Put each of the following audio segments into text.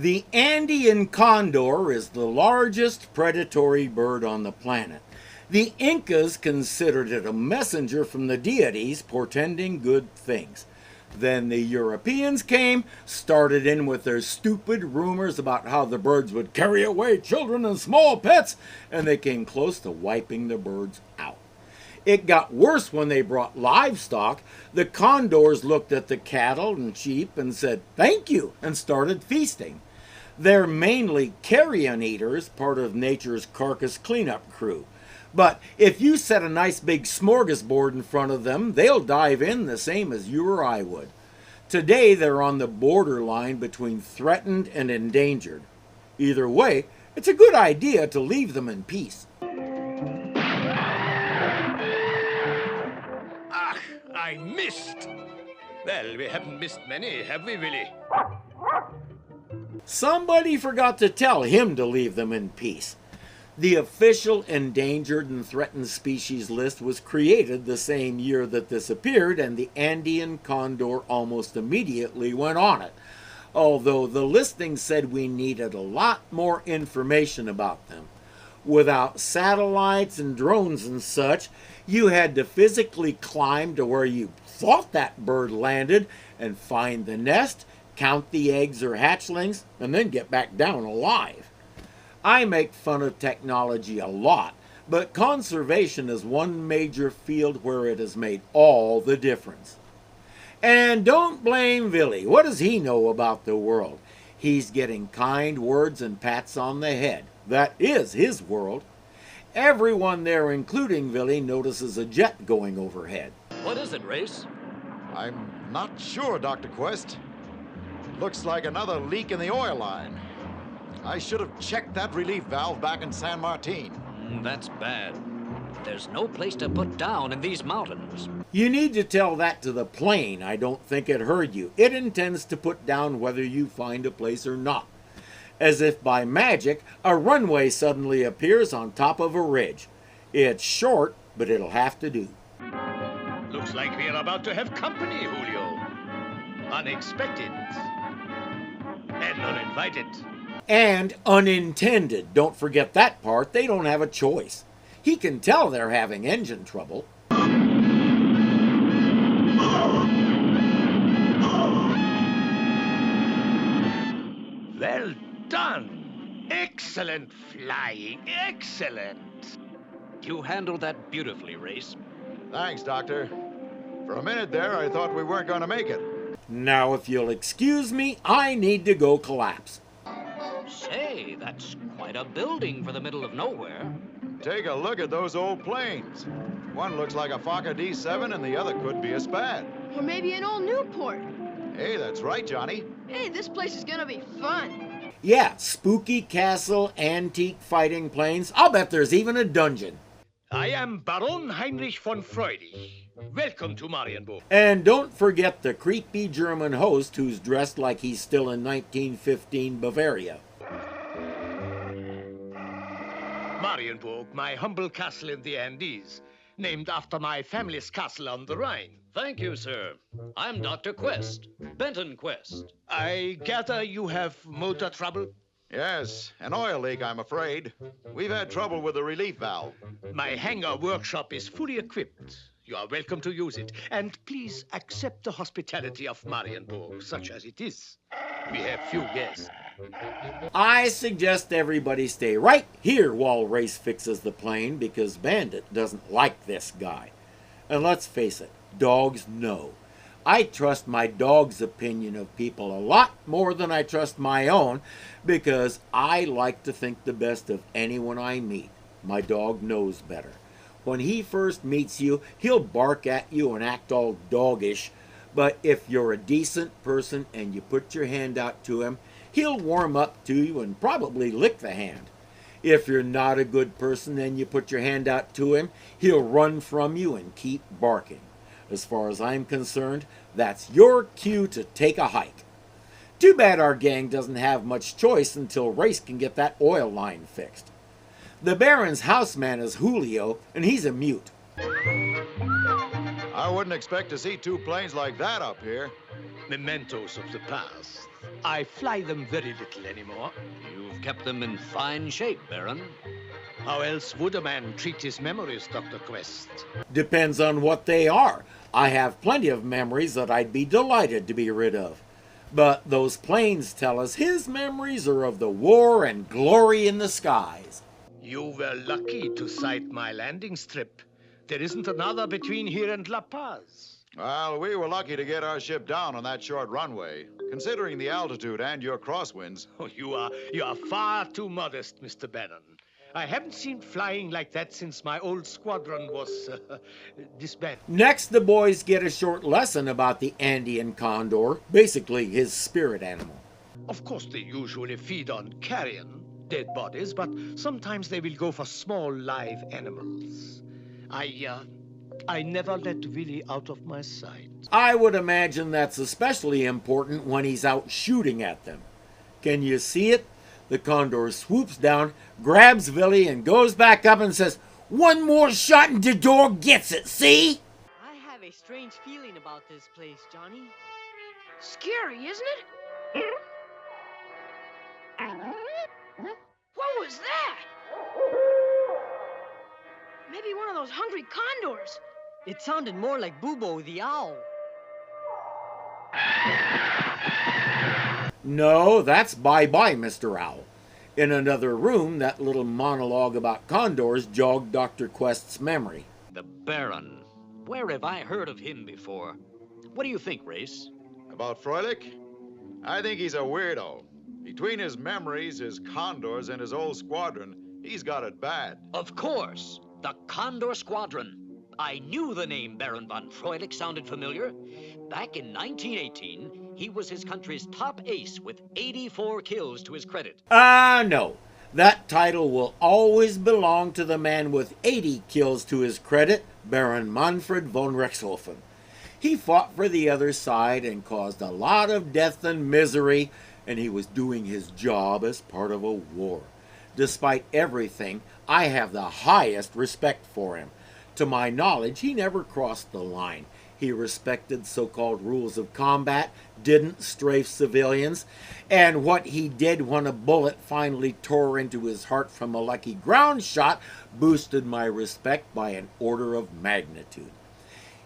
The Andian condor is the largest predatory bird on the planet. The Incas considered it a messenger from the deities portending good things. Then the Europeans came, started in with their stupid rumors about how the birds would carry away children and small pets, and they came close to wiping the birds out. It got worse when they brought livestock. The condors looked at the cattle and sheep and said, "Thank you," and started feasting. They're mainly carrion eaters, part of nature's carcass cleanup crew. But if you set a nice big smorgasbord in front of them, they'll dive in the same as you or I would. Today they're on the borderline between threatened and endangered. Either way, it's a good idea to leave them in peace. Ah, I missed. Well, we haven't missed many, have we, Willie? Somebody forgot to tell him to leave them in peace. The official endangered and threatened species list was created the same year that this appeared, and the Andean condor almost immediately went on it, although the listing said we needed a lot more information about them. Without satellites and drones and such, you had to physically climb to where you thought that bird landed and find the nest, count the eggs or hatchlings, and then get back down alive. I make fun of technology a lot, but conservation is one major field where it has made all the difference. And don't blame Billy. What does he know about the world? He's getting kind words and pats on the head. That is his world. Everyone there, including Billy, notices a jet going overhead. What is it, Race? I'm not sure, Dr. Quest. Looks like another leak in the oil line. I should have checked that relief valve back in San Martin. That's bad. There's no place to put down in these mountains. You need to tell that to the plane. I don't think it heard you. It intends to put down whether you find a place or not. As if by magic, a runway suddenly appears on top of a ridge. It's short, but it'll have to do. Looks like we're about to have company, Julio. Unexpected. And uninvited. And unintended. Don't forget that part. They don't have a choice. He can tell they're having engine trouble. Well done. Excellent flying. Excellent. You handled that beautifully, Race. Thanks, Doctor. For a minute there, I thought we weren't going to make it. Now, if you'll excuse me, I need to go collapse. Say, that's quite a building for the middle of nowhere. Take a look at those old planes. One looks like a Fokker D7 and the other could be a Spad. Or maybe an old Newport. Hey, that's right, Johnny. Hey, this place is gonna be fun. Yeah, spooky castle, antique fighting planes. I'll bet there's even a dungeon. I am Baron Heinrich von Freudish. Welcome to Marienburg. And don't forget the creepy German host who's dressed like he's still in 1915 Bavaria. Marienburg, my humble castle in the Andes, named after my family's castle on the Rhine. Thank you, sir. I'm Dr. Quest, Benton Quest. I gather you have motor trouble? Yes, an oil leak, I'm afraid. We've had trouble with the relief valve. My hangar workshop is fully equipped. You are welcome to use it. And please accept the hospitality of Marienburg, such as it is. We have few guests. I suggest everybody stay right here while Race fixes the plane, because Bandit doesn't like this guy. And let's face it, dogs know. I trust my dog's opinion of people a lot more than I trust my own, because I like to think the best of anyone I meet. My dog knows better. When he first meets you, he'll bark at you and act all doggish, but if you're a decent person and you put your hand out to him, he'll warm up to you and probably lick the hand. If you're not a good person and you put your hand out to him, he'll run from you and keep barking. As far as I'm concerned, that's your cue to take a hike. Too bad our gang doesn't have much choice until Race can get that oil line fixed. The Baron's houseman is Julio, and he's a mute. I wouldn't expect to see two planes like that up here. Mementos of the past. I fly them very little anymore. You've kept them in fine shape, Baron. How else would a man treat his memories, Dr. Quest? Depends on what they are. I have plenty of memories that I'd be delighted to be rid of. But those planes tell us his memories are of the war and glory in the skies. You were lucky to sight my landing strip. There isn't another between here and La Paz. Well, we were lucky to get our ship down on that short runway, considering the altitude and your crosswinds. Oh, you are far too modest, Mr. Baron. I haven't seen flying like that since my old squadron was disbanded. Next, the boys get a short lesson about the Andian Condor, basically his spirit animal. Of course, they usually feed on carrion, dead bodies, but sometimes they will go for small live animals. I never let Willie out of my sight. I would imagine that's especially important when he's out shooting at them. Can you see it? The Condor swoops down, grabs Willie, and goes back up and says, "One more shot and the door gets it, see?" I have a strange feeling about this place, Jonny. Scary, isn't it? What was that? Maybe one of those hungry condors. It sounded more like Bubo the owl. No, that's bye-bye, Mr. Owl. In another room, that little monologue about condors jogged Dr. Quest's memory. The Baron. Where have I heard of him before? What do you think, Race? About Froelich? I think he's a weirdo. Between his memories, his condors, and his old squadron, he's got it bad. Of course, the Condor Squadron. I knew the name Baron von Froelich sounded familiar. Back in 1918, he was his country's top ace with 84 kills to his credit. No. That title will always belong to the man with 80 kills to his credit, Baron Manfred von Rexhofen. He fought for the other side and caused a lot of death and misery, and he was doing his job as part of a war. Despite everything, I have the highest respect for him. To my knowledge, he never crossed the line. He respected so-called rules of combat, didn't strafe civilians, and what he did when a bullet finally tore into his heart from a lucky ground shot boosted my respect by an order of magnitude.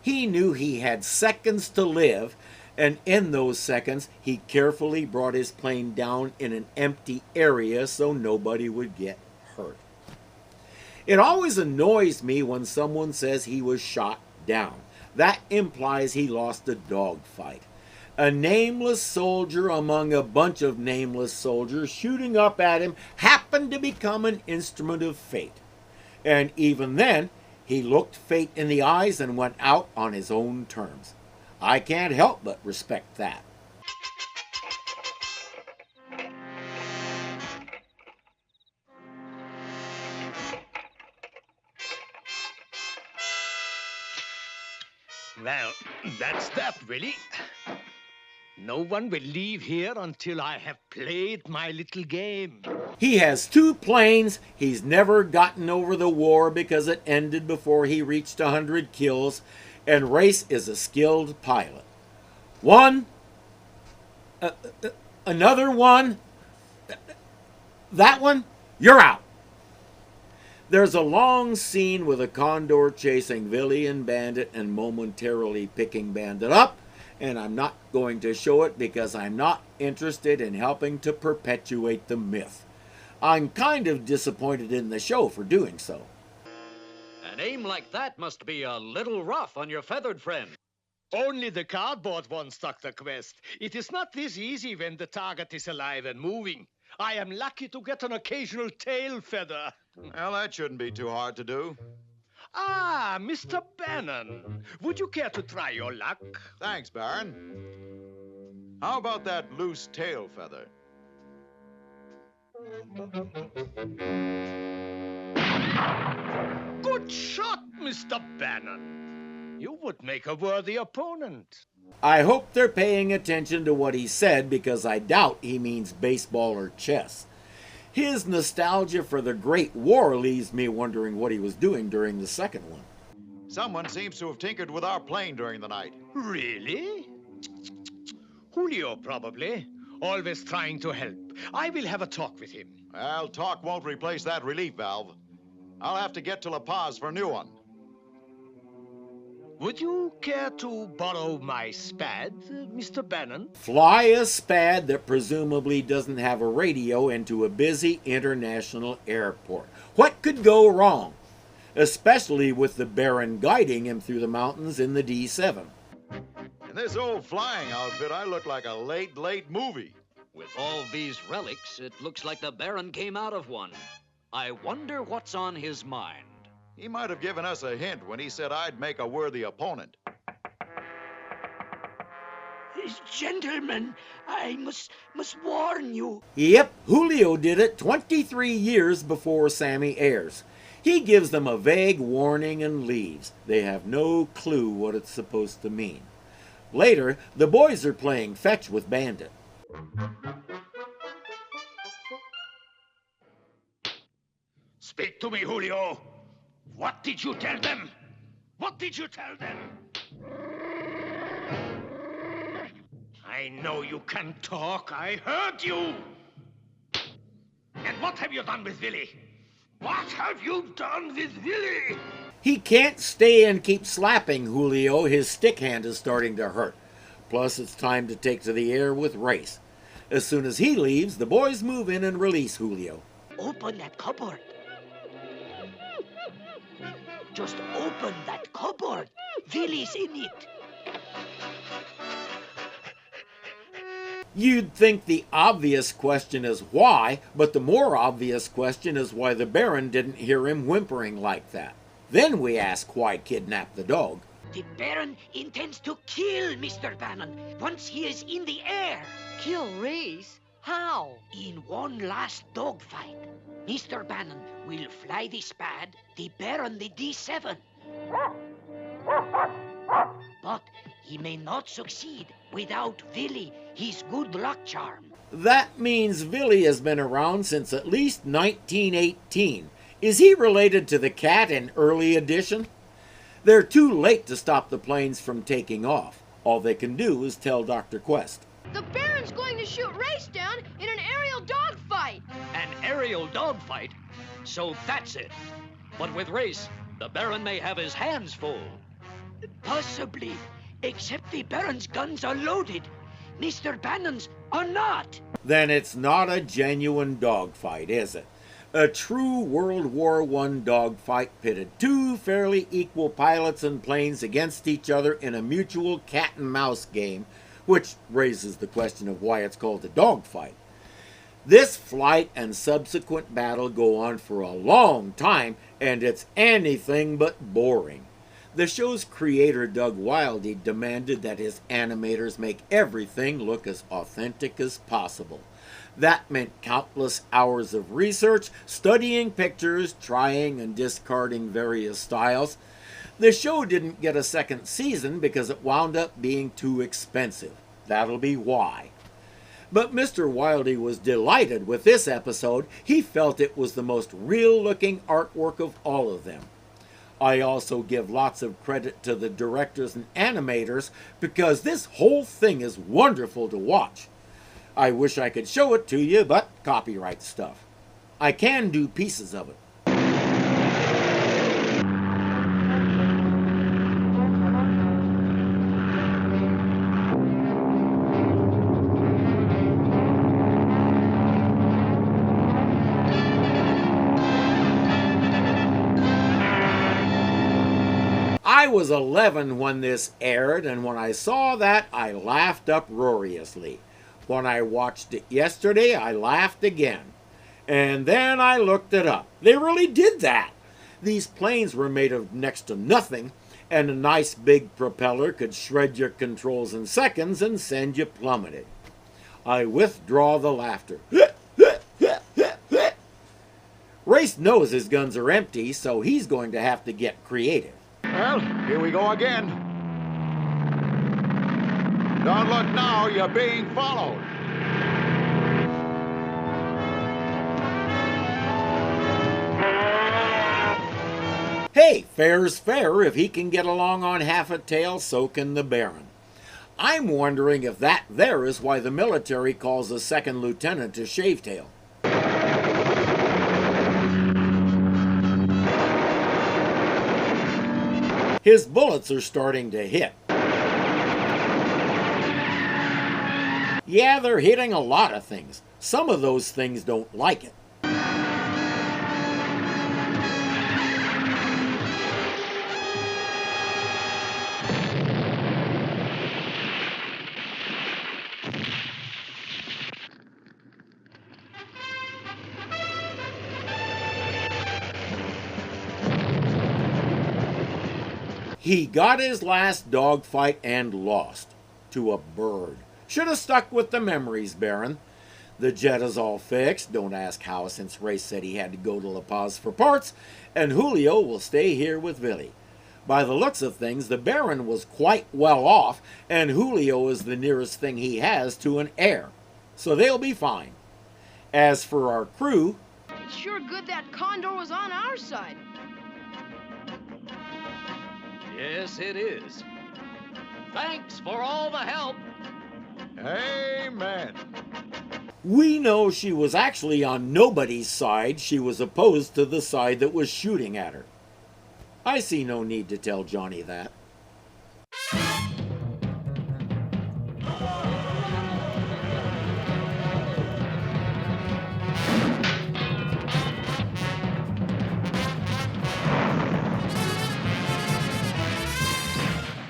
He knew he had seconds to live, and in those seconds, he carefully brought his plane down in an empty area so nobody would get hurt. It always annoys me when someone says he was shot down. That implies he lost a dogfight. A nameless soldier among a bunch of nameless soldiers shooting up at him happened to become an instrument of fate. And even then, he looked fate in the eyes and went out on his own terms. I can't help but respect that. Well, that's that, Willie. No one will leave here until I have played my little game. He has 2 planes. He's never gotten over the war because it ended before he reached 100 kills. And Race is a skilled pilot. One. Another one. That one. You're out. There's a long scene with a Condor chasing Willie and Bandit and momentarily picking Bandit up, and I'm not going to show it because I'm not interested in helping to perpetuate the myth. I'm kind of disappointed in the show for doing so. An aim like that must be a little rough on your feathered friend. Only the cardboard ones, Dr. Quest. It is not this easy when the target is alive and moving. I am lucky to get an occasional tail feather. Well, that shouldn't be too hard to do. Ah, Mr. Bannon. Would you care to try your luck? Thanks, Baron. How about that loose tail feather? Good shot, Mr. Bannon. You would make a worthy opponent. I hope they're paying attention to what he said because I doubt he means baseball or chess. His nostalgia for the Great War leaves me wondering what he was doing during the second one. Someone seems to have tinkered with our plane during the night. Really? Julio, probably. Always trying to help. I will have a talk with him. Well, talk won't replace that relief valve. I'll have to get to La Paz for a new one. Would you care to borrow my spad, Mr. Bannon? Fly a spad that presumably doesn't have a radio into a busy international airport. What could go wrong? Especially with the Baron guiding him through the mountains in the D7. In this old flying outfit, I look like a late movie. With all these relics, it looks like the Baron came out of one. I wonder what's on his mind. He might have given us a hint when he said I'd make a worthy opponent. Gentlemen, I must warn you. Yep, Julio did it 23 years before Sammy Ayres. He gives them a vague warning and leaves. They have no clue what it's supposed to mean. Later, the boys are playing fetch with Bandit. Speak to me, Julio. What did you tell them? What did you tell them? I know you can talk. I heard you. And what have you done with Willie? What have you done with Willie? He can't stay and keep slapping Julio. His stick hand is starting to hurt. Plus, it's time to take to the air with Race. As soon as he leaves, the boys move in and release Julio. Open that cupboard. Just open that cupboard. Willie's in it. You'd think the obvious question is why, but the more obvious question is why the Baron didn't hear him whimpering like that. Then we ask why kidnap the dog. The Baron intends to kill Mr. Bannon once he is in the air. Kill Race? How? In one last dogfight, Mr. Bannon will fly the Spad, the Baron the D7. But he may not succeed without Willie, his good luck charm. That means Willie has been around since at least 1918. Is he related to the cat in early edition? They're too late to stop the planes from taking off. All they can do is tell Dr. Quest. The Baron's going to shoot Race down in an aerial dogfight. An aerial dogfight? So that's it. But with Race, the Baron may have his hands full. Possibly, except the Baron's guns are loaded. Mr. Bannon's are not. Then it's not a genuine dogfight, is it? A true World War I dogfight pitted two fairly equal pilots and planes against each other in a mutual cat-and-mouse game, which raises the question of why it's called a dogfight. This flight and subsequent battle go on for a long time, and it's anything but boring. The show's creator, Doug Wildey, demanded that his animators make everything look as authentic as possible. That meant countless hours of research, studying pictures, trying and discarding various styles. The show didn't get a second season because it wound up being too expensive. That'll be why. But Mr. Wildey was delighted with this episode. He felt it was the most real-looking artwork of all of them. I also give lots of credit to the directors and animators because this whole thing is wonderful to watch. I wish I could show it to you, but copyright stuff. I can do pieces of it. I was 11 when this aired, and when I saw that, I laughed uproariously. When I watched it yesterday, I laughed again. And then I looked it up. They really did that. These planes were made of next to nothing, and a nice big propeller could shred your controls in seconds and send you plummeting. I withdraw the laughter. Race knows his guns are empty, so he's going to have to get creative. Well, here we go again. Don't look now, you're being followed. Hey, fair's fair. If he can get along on half a tail, so can the Baron. I'm wondering if that there is why the military calls a second lieutenant a shavetail. His bullets are starting to hit. Yeah, they're hitting a lot of things. Some of those things don't like it. He got his last dogfight and lost to a bird. Should have stuck with the memories, Baron. The jet is all fixed. Don't ask how, since Ray said he had to go to La Paz for parts, and Julio will stay here with Billy. By the looks of things, the Baron was quite well off, and Julio is the nearest thing he has to an heir. So they'll be fine. As for our crew, It's sure good that Condor was on our side. Yes, it is. Thanks for all the help. Amen. we know she was actually on nobody's side. She was opposed to the side that was shooting at her. I see no need to tell Jonnny that.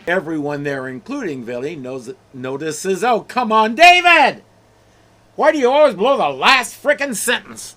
Everyone there, including Billy, notices, oh, come on, David! Why do you always blow the last frickin' sentence?